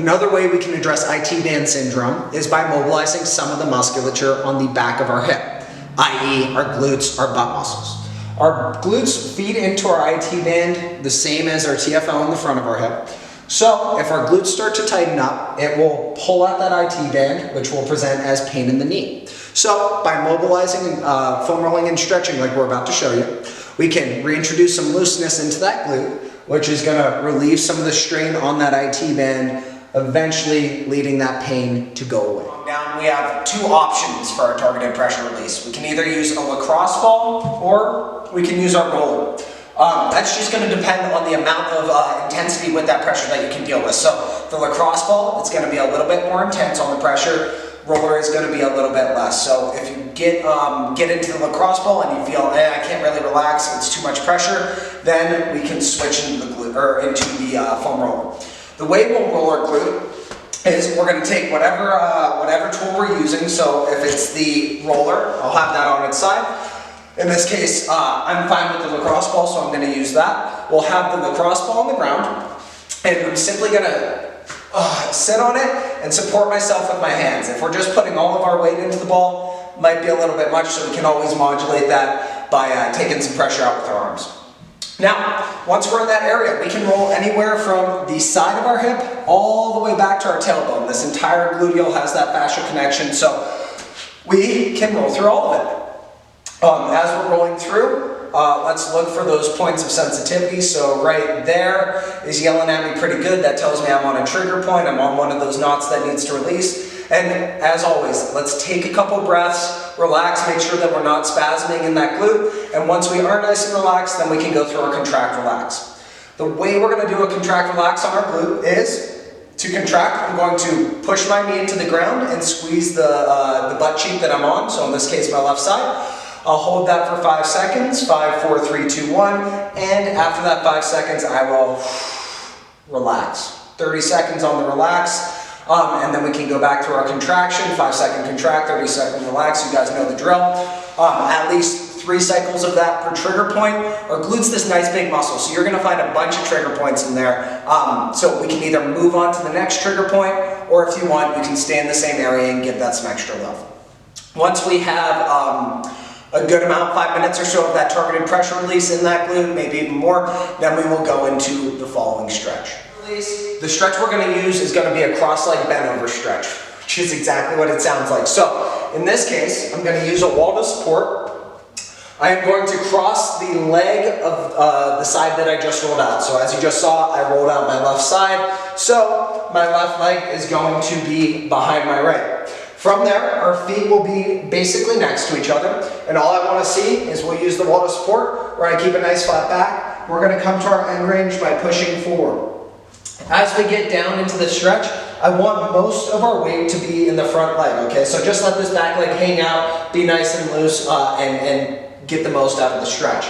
Another way we can address IT band syndrome is by mobilizing some of the musculature on the back of our hip, i.e. our glutes, our butt muscles. Our glutes feed into our IT band the same as our TFL in the front of our hip. So if our glutes start to tighten up, it will pull out that IT band, which will present as pain in the knee. So by mobilizing, foam rolling and stretching like we're about to show you, we can reintroduce some looseness into that glute, which is going to relieve some of the strain on that IT band, eventually leading that pain to go away. Down, we have two options for our targeted pressure release. We can either use a lacrosse ball or we can use our roller. That's just going to depend on the amount of intensity with that pressure that you can deal with. So the lacrosse ball, it's going to be a little bit more intense on the pressure. Roller is going to be a little bit less. So if you get into the lacrosse ball and you feel, I can't really relax, it's too much pressure, then we can switch into the glute, or into the foam roller. The way we'll roll our glute is we're going to take whatever tool we're using. So if it's the roller, I'll have that on its side. In this case, I'm fine with the lacrosse ball, so I'm going to use that. We'll have the lacrosse ball on the ground, and I'm simply going to sit on it and support myself with my hands. If we're just putting all of our weight into the ball, it might be a little bit much, so we can always modulate that by taking some pressure out with our arms. Now, once we're in that area, we can roll anywhere from the side of our hip all the way back to our tailbone. This entire gluteal has that fascial connection, so we can roll through all of it. As we're rolling through, let's look for those points of sensitivity. So right there is yelling at me pretty good. That tells me I'm on a trigger point. I'm on one of those knots that needs to release. And as always, let's take a couple breaths, relax, make sure that we're not spasming in that glute. And once we are nice and relaxed, then we can go through our contract relax. The way we're going to do a contract relax on our glute is to contract. I'm going to push my knee into the ground and squeeze the butt cheek that I'm on. So in this case, my left side. I'll hold that for 5 seconds, 5, 4, 3, 2, 1, and after that 5 seconds, I will relax. 30 seconds on the relax, and then we can go back to our contraction, 5-second contract, 30-second relax, you guys know the drill. At least 3 cycles of that per trigger point. Our glute's this nice big muscle, so you're gonna find a bunch of trigger points in there. So we can either move on to the next trigger point, or if you want, you can stay in the same area and give that some extra love. Once we have a good amount, 5 minutes or so of that targeted pressure release in that glute, maybe even more, then we will go into the following stretch. The stretch we're going to use is going to be a cross-leg bend-over stretch, which is exactly what it sounds like. So in this case, I'm going to use a wall to support. I am going to cross the leg of the side that I just rolled out. So as you just saw, I rolled out my left side. So my left leg is going to be behind my right. From there, our feet will be basically next to each other, and all I want to see is we'll use the wall to support, where I keep a nice flat back. We're going to come to our end range by pushing forward. As we get down into the stretch, I want most of our weight to be in the front leg, okay? So just let this back leg hang out, be nice and loose, and get the most out of the stretch.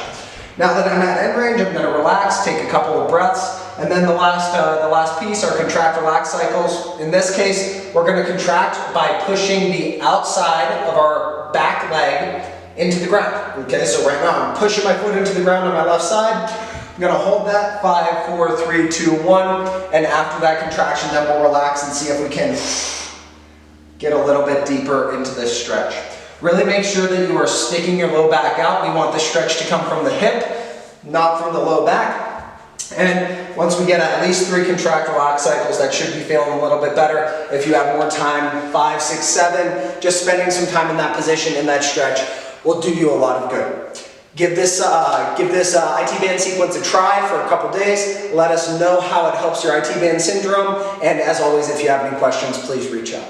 Now that I'm at end range, I'm going to relax, take a couple of breaths, and then the last piece are contract relax cycles. In this case, we're going to contract by pushing the outside of our back leg into the ground. Okay, so right now I'm pushing my foot into the ground on my left side. I'm going to hold that, 5, 4, 3, 2, 1, and after that contraction, then we'll relax and see if we can get a little bit deeper into this stretch. Really make sure that you are sticking your low back out. We want the stretch to come from the hip, not from the low back. And once we get at least 3 contract relax cycles, that should be feeling a little bit better. If you have more time, 5, 6, 7, just spending some time in that position, in that stretch, will do you a lot of good. Give this IT band sequence a try for a couple days. Let us know how it helps your IT band syndrome. And as always, if you have any questions, please reach out.